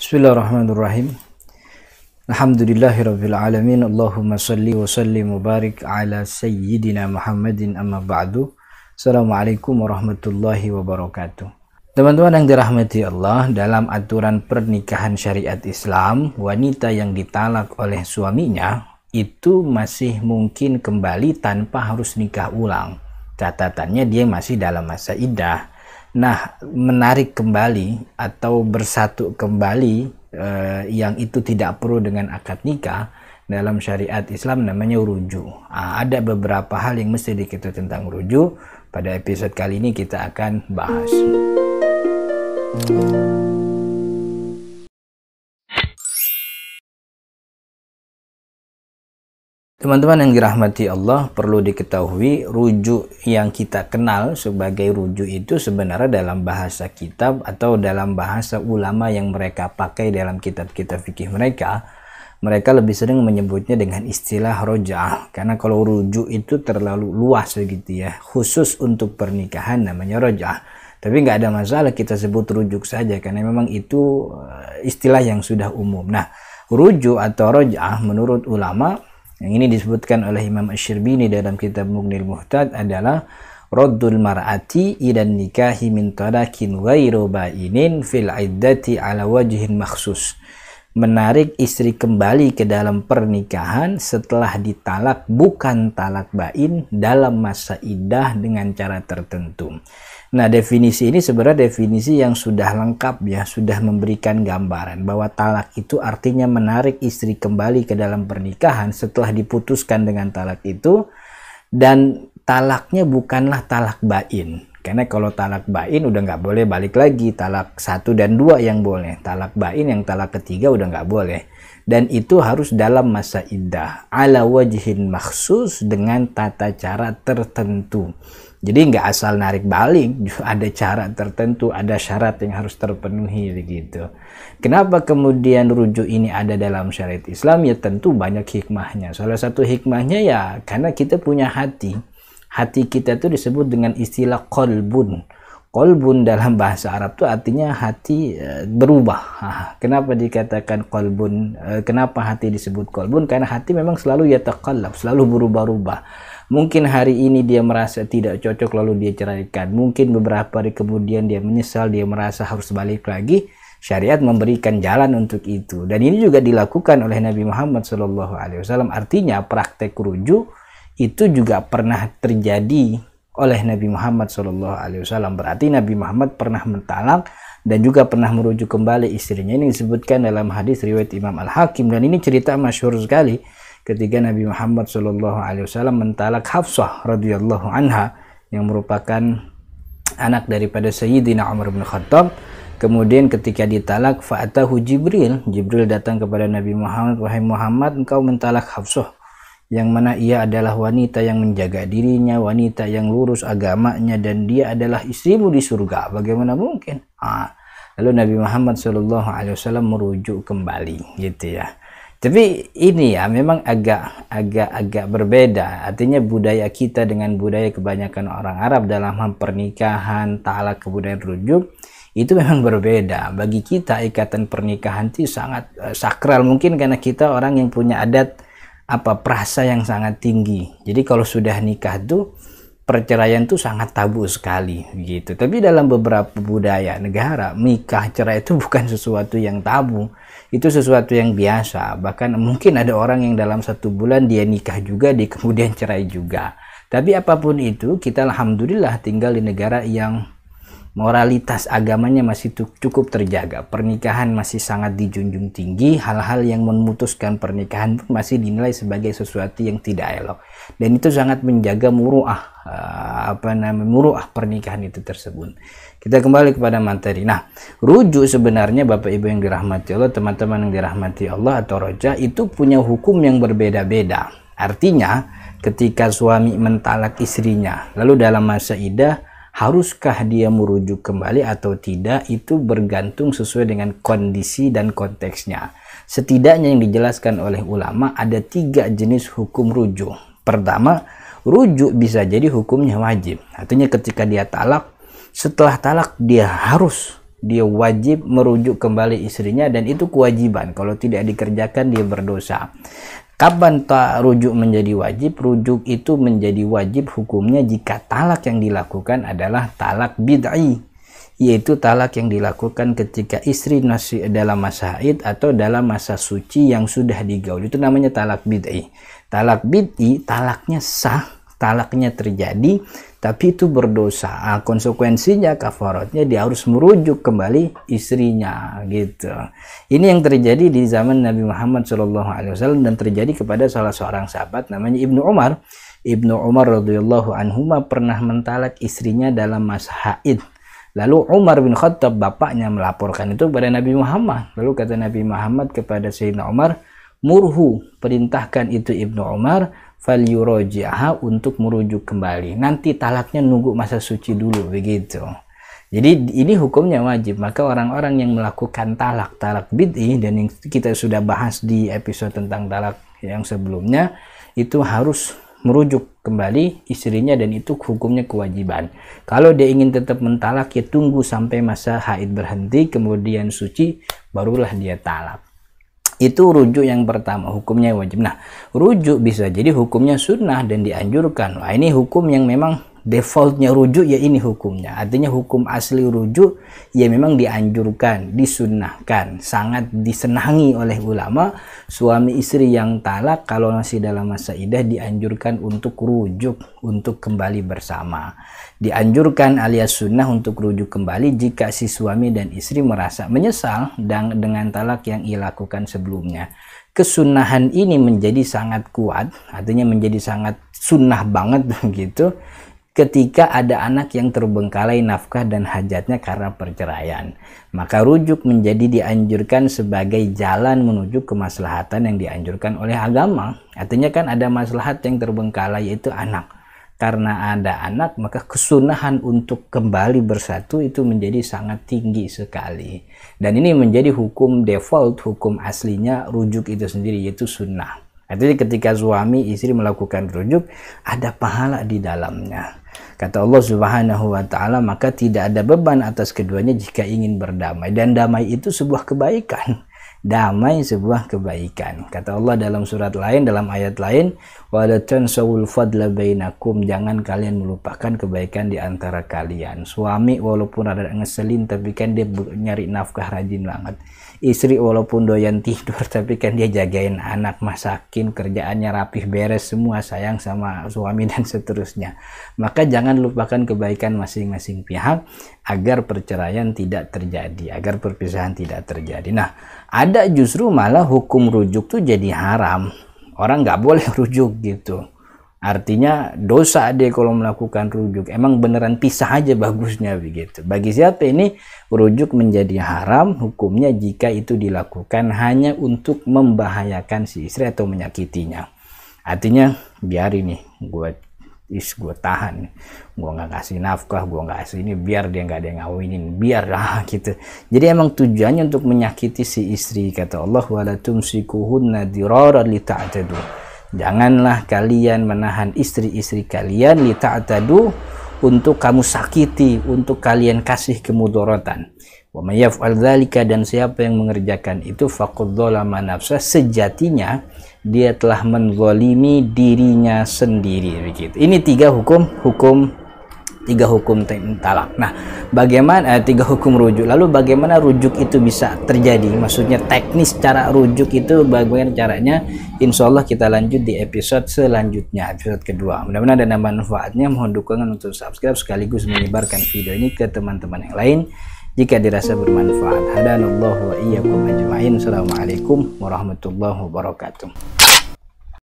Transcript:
Bismillahirrahmanirrahim. Alhamdulillahirabbil alamin. Allahumma shalli wa sallim wa barik ala sayyidina Muhammadin amma ba'du. Assalamualaikum warahmatullahi wabarakatuh. Teman-teman yang dirahmati Allah, dalam aturan pernikahan syariat Islam, wanita yang ditalak oleh suaminya itu masih mungkin kembali tanpa harus nikah ulang. Catatannya dia masih dalam masa iddah. Nah, menarik kembali atau bersatu kembali yang itu tidak perlu dengan akad nikah dalam syariat Islam namanya rujuk. Ada beberapa hal yang mesti diketahui tentang rujuk. Pada episode kali ini kita akan bahas. Teman-teman yang dirahmati Allah, perlu diketahui rujuk yang kita kenal sebagai rujuk itu sebenarnya dalam bahasa kitab atau dalam bahasa ulama yang mereka pakai dalam kitab-kitab fikih mereka lebih sering menyebutnya dengan istilah roja'ah. Karena kalau rujuk itu terlalu luas begitu ya, khusus untuk pernikahan namanya roja'ah. Tapi nggak ada masalah kita sebut rujuk saja karena memang itu istilah yang sudah umum. Nah, rujuk atau roja'ah menurut ulama yang ini disebutkan oleh Imam Asy-Syirbini dalam kitab Mughnil Muhtad adalah raddul mar'ati idan nikahi min talakin ghairu ba'inin fil iddati ala wajhin makhsus. Menarik istri kembali ke dalam pernikahan setelah ditalak bukan talak bain dalam masa iddah dengan cara tertentu. Nah, definisi ini sebenarnya definisi yang sudah lengkap ya, sudah memberikan gambaran bahwa talak itu artinya menarik istri kembali ke dalam pernikahan setelah diputuskan dengan talak itu, dan talaknya bukanlah talak bain. Karena kalau talak bain udah nggak boleh balik lagi, talak 1 dan 2 yang boleh, talak bain yang talak ketiga udah nggak boleh. Dan itu harus dalam masa iddah ala wajhin makhsus dengan tata cara tertentu. Jadi nggak asal narik balik, ada cara tertentu, ada syarat yang harus terpenuhi begitu. Kenapa kemudian rujuk ini ada dalam syariat Islam? Ya tentu banyak hikmahnya. Salah satu hikmahnya ya karena kita punya hati. Hati kita itu disebut dengan istilah qalbun. Qalbun dalam bahasa Arab itu artinya hati berubah. Kenapa dikatakan qalbun? Kenapa hati disebut qalbun? Karena hati memang selalu yataqallab, selalu berubah-ubah. Mungkin hari ini dia merasa tidak cocok lalu dia ceraikan. Mungkin beberapa hari kemudian dia menyesal, dia merasa harus balik lagi. Syariat memberikan jalan untuk itu. Dan ini juga dilakukan oleh Nabi Muhammad SAW. Artinya praktek rujuk itu juga pernah terjadi oleh Nabi Muhammad SAW. Berarti Nabi Muhammad pernah mentalak dan juga pernah merujuk kembali istrinya. Ini disebutkan dalam hadis riwayat Imam Al-Hakim. Dan ini cerita masyhur sekali. Ketika Nabi Muhammad SAW mentalak Hafsah radhiyallahu anha yang merupakan anak daripada Sayyidina Umar bin Khattab. Kemudian ketika ditalak fa'atahu Jibril datang kepada Nabi Muhammad, wahai Muhammad, engkau mentalak Hafsah yang mana ia adalah wanita yang menjaga dirinya, wanita yang lurus agamanya, dan dia adalah istrimu di surga, bagaimana mungkin? Lalu Nabi Muhammad SAW merujuk kembali gitu ya. Tapi ini ya memang agak berbeda. Artinya budaya kita dengan budaya kebanyakan orang Arab dalam hal pernikahan, talak, kemudian rujuk itu memang berbeda. Bagi kita ikatan pernikahan itu sangat sakral, mungkin karena kita orang yang punya adat perasa yang sangat tinggi. Jadi kalau sudah nikah tuh perceraian tuh sangat tabu sekali gitu. Tapi dalam beberapa budaya negara nikah cerai itu bukan sesuatu yang tabu. Itu sesuatu yang biasa. Bahkan mungkin ada orang yang dalam 1 bulan dia nikah juga, dia kemudian cerai juga. Tapi apapun itu, kita alhamdulillah tinggal di negara yang moralitas agamanya masih cukup terjaga. Pernikahan masih sangat dijunjung tinggi. Hal-hal yang memutuskan pernikahan pun masih dinilai sebagai sesuatu yang tidak elok. Dan itu sangat menjaga muruah pernikahan itu tersebut. Kita kembali kepada materi. Nah, rujuk sebenarnya Bapak Ibu yang dirahmati Allah, teman-teman yang dirahmati Allah atau roja itu punya hukum yang berbeda-beda. Artinya, ketika suami mentalak istrinya, lalu dalam masa iddah, haruskah dia merujuk kembali atau tidak, itu bergantung sesuai dengan kondisi dan konteksnya. Setidaknya yang dijelaskan oleh ulama ada 3 jenis hukum rujuk. Pertama, rujuk bisa jadi hukumnya wajib. Artinya ketika dia talak, setelah talak dia harus dia wajib merujuk kembali istrinya, dan itu kewajiban. Kalau tidak dikerjakan dia berdosa. Kapan tak rujuk menjadi wajib? Rujuk itu menjadi wajib hukumnya jika talak yang dilakukan adalah talak bid'i, yaitu talak yang dilakukan ketika istri masih dalam masa haid atau dalam masa suci yang sudah digaul. Itu namanya talak bid'i. Talak bid'i talaknya sah, talaknya terjadi, tapi itu berdosa. Konsekuensinya, kafaratnya dia harus merujuk kembali istrinya gitu. Ini yang terjadi di zaman Nabi Muhammad SAW dan terjadi kepada salah seorang sahabat namanya Ibnu Umar. Ibnu Umar radhiyallahu anhuma pernah mentalak istrinya dalam masa haid. Lalu Umar bin Khattab, bapaknya, melaporkan itu kepada Nabi Muhammad. Lalu kata Nabi Muhammad kepada Sayyidina Umar, murhu, perintahkan itu Ibnu Umar, falyuraji'aha, untuk merujuk kembali. Nanti talaknya nunggu masa suci dulu, begitu. Jadi ini hukumnya wajib. Maka orang-orang yang melakukan talak bid'i, dan yang kita sudah bahas di episode tentang talak yang sebelumnya, itu harus merujuk kembali istrinya, dan itu hukumnya kewajiban. Kalau dia ingin tetap mentalak, ya tunggu sampai masa haid berhenti, kemudian suci, barulah dia talak. Itu rujuk yang pertama, hukumnya wajib. Nah, rujuk bisa jadi hukumnya sunnah dan dianjurkan. Wah, ini hukum yang memang defaultnya rujuk, ya ini hukumnya. Artinya hukum asli rujuk ya memang dianjurkan, disunnahkan, sangat disenangi oleh ulama. Suami istri yang talak kalau masih dalam masa iddah dianjurkan untuk rujuk, untuk kembali bersama. Dianjurkan alias sunnah untuk rujuk kembali jika si suami dan istri merasa menyesal dengan talak yang ia lakukan sebelumnya. Kesunahan ini menjadi sangat kuat, artinya menjadi sangat sunnah banget begitu, ketika ada anak yang terbengkalai nafkah dan hajatnya karena perceraian. Maka rujuk menjadi dianjurkan sebagai jalan menuju kemaslahatan yang dianjurkan oleh agama. Artinya kan ada maslahat yang terbengkalai, yaitu anak. Karena ada anak, maka kesunahan untuk kembali bersatu itu menjadi sangat tinggi sekali. Dan ini menjadi hukum default, hukum aslinya rujuk itu sendiri, yaitu sunnah. Artinya ketika suami istri melakukan rujuk, ada pahala di dalamnya. Kata Allah Subhanahu wa ta'ala, maka tidak ada beban atas keduanya jika ingin berdamai. Dan damai itu sebuah kebaikan. Damai sebuah kebaikan. Kata Allah dalam surat lain, dalam ayat lain, wala tansawul fadla bainakum, jangan kalian melupakan kebaikan di antara kalian. Suami walaupun ada ngeselin, tapi kan dia nyari nafkah rajin banget. Istri walaupun doyan tidur, tapi kan dia jagain anak, masakin, kerjaannya rapih, beres semua, sayang sama suami dan seterusnya. Maka jangan lupakan kebaikan masing-masing pihak agar perceraian tidak terjadi, agar perpisahan tidak terjadi. Nah, ada justru malah hukum rujuk tuh jadi haram. Orang nggak boleh rujuk gitu. Artinya dosa dia kalau melakukan rujuk. Emang beneran pisah aja bagusnya begitu. Bagi siapa ini rujuk menjadi haram hukumnya jika itu dilakukan hanya untuk membahayakan si istri atau menyakitinya. Artinya biar ini gue tahan, gue nggak kasih nafkah, gue nggak kasih ini, biar dia nggak ada yang ngawinin, biar lah gitu. Jadi emang tujuannya untuk menyakiti si istri. Kata Allah, wala tumsikuhunna diraran lita'tadu. Janganlah kalian menahan istri-istri kalian lita'tadu, untuk kamu sakiti, untuk kalian kasih kemudaratan. Wa may yaf'al dzalika, dan siapa yang mengerjakan itu, faqad dzalama nafsah, sejatinya dia telah menzalimi dirinya sendiri begitu. Ini tiga hukum talak. Nah, bagaimana tiga hukum rujuk? Lalu bagaimana rujuk itu bisa terjadi? Maksudnya teknis cara rujuk itu bagaimana caranya? Insya Allah kita lanjut di episode selanjutnya, episode kedua. Mudah-mudahan ada manfaatnya. Mohon dukungan untuk subscribe sekaligus menyebarkan video ini ke teman-teman yang lain jika dirasa bermanfaat. Hadanallahu wa iyyakum ajma'in. Assalamualaikum warahmatullahi wabarakatuh.